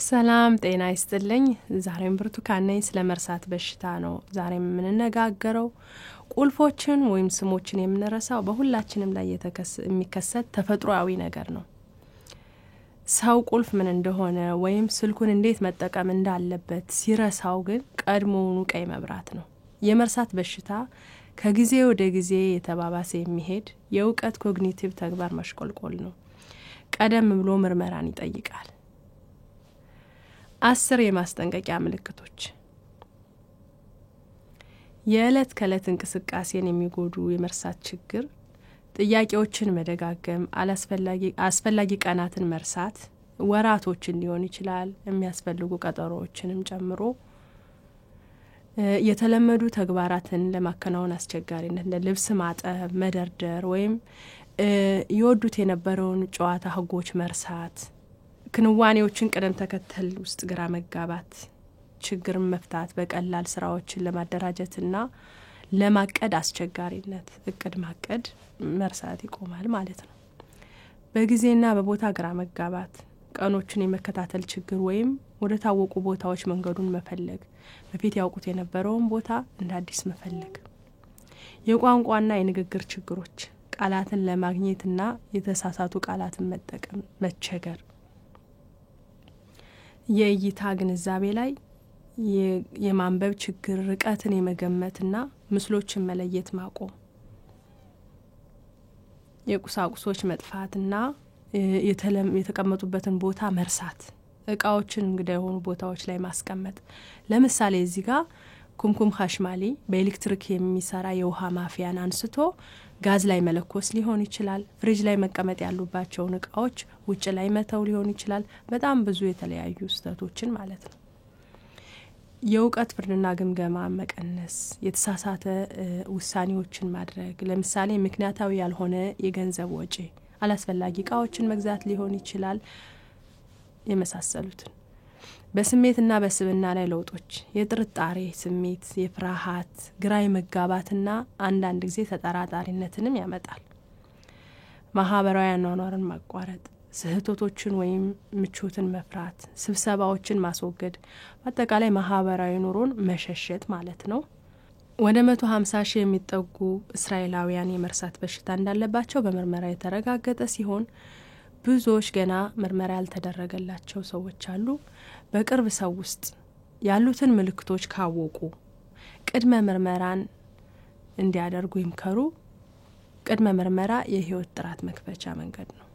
ሰላም ጤና ይስጥልኝ ዛሬም ብርቱካን ነኝ ስለመርሳት በሽታ ነው ዛሬም የምንነጋገረው ቁልፎችን ወይም ስሞችን የምንረሳው በሁላችንም ላይ የሚከሰት ተፈጥሯዊ ነገር ነው ሰው ቁልፍ ምን እንደሆነ ወይም ስልኩን እንዴት መጠቀም እንዳለበት ሲረሳው ግን ቀድሞውኑ ቀይ መብራት ነው የመርሳት በሽታ ከጊዜ ወደ ጊዜ የተባባሰ የሚሄድ የእውቀት ኮግኒቲቭ ተግባር ማሽቆልቆል ነው ቀደም ብሎ ምርመራን ይጠይቃል 10 የማስጠንቀቂያ ምልክቶች የዕለት ከዕለት እንቅስቃሴን የሚጎዱ የመርሳት ችግር ጥያቄዎችን መደጋገም አስፈላጊ ቀናትን መርሳት ወራቶችን ሊሆን ይችላል የሚያስፈልጉ ቀጠሮዎችንም ጨምሮ የተለመዱ ተግባራትን ለማከናወን አስቸጋሪነት ለልብስ ማጠብ መደርደር ወይም ይወዱት የነበረውን ጨዋታ ህጎች መርሳት ክንዋኔዎችን ቀደም ተከተል ውስጥ ግራ መጋባት ችግርን መፍታት በቀላል ስራዎችን ለማደራጀትና ለማቀድ አስቸጋሪነት እቅድ ማቀድ መርሳት ይቆማል ማለት ነው በጊዜና በቦታ ግራ መጋባት ቀኖችን የመከታተል ችግር ወይም ወደ ታወቁ ቦታዎች መንገዱን መፈለግ በፊት ያውቁት የነበረውን ቦታ እንደ አዲስ መፈለግ የቋንቋና የንግግር ችግሮች ቃላትን ለማግኘትና የተሳሳቱ ቃላትን መጠቀም መቸገር የእይታ ግንዛቤ ላይ የማንበብ ችግር ርቀትን የመገመትና ምስሎችን መለየት ማቆም የቁሳቁሶች መጥፋትና የተቀመጡበትን ቦታ መርሳት እቃዎችን እንግዳ የሆኑ ቦታዎች ላይ ማስቀመጥ ለምሳሌ እዚህ ጋር ኩምኩም ኻሽማሊ በኤሌክትሪክ የሚሰራ የውሃ ማፊያን አንስቶ ጋዝ ላይ መለኮስ ሊሆን ይችላል ፍሪጅ ላይ መቀመጥ ያሉባቸው እቃዎች ውጭ ላይ መተው ሊሆን ይችላል በጣም ብዙ የተለያዩ ስህተቶችን ማለት ነው የእውቀት ፍርድና ግምገማ መቀነስ የተሳሳተ ውሳኔዎችን ማድረግ ለምሳሌ ምክንያታዊ ያልሆነ የገንዘብ ወጪ አላስፈላጊ እቃዎችን መግዛት ሊሆን ይችላል የመሳሰሉትን በስሜትና በስብና ላይ ለውጦች የጥርጣሬ ስሜት የፍርሃት ግራይ መጋባትና አንዳንድ ጊዜ ተጠራጣሪነትንም ያመጣል ማህበራዊ አኗኗርን ማቋረጥ ስህተቶችን ወይም ምቾትን መፍራት ስብሰባዎችን ማስወገድ በአጠቃላይ ማህበራዊ ኑሮን መሸሸት ማለት ነው ወደ 150 ሺህ የሚጠጉ እስራኤላውያን የመርሳት በሽታ እንዳለባቸው በምርመራ የተረጋገጠ ሲሆን ብዙዎች ገና ምርመራ ያልተደረገላቸው ሰዎች አሉ በቅርብ ሰው ውስጥ ያሉትን ምልክቶች ካወቁ ቅድመ ምርመራን እንዲያደርጉ ይምከሩ ቅድመ ምርመራ የህይወት ጥራት መክፈቻ መንገድ ነው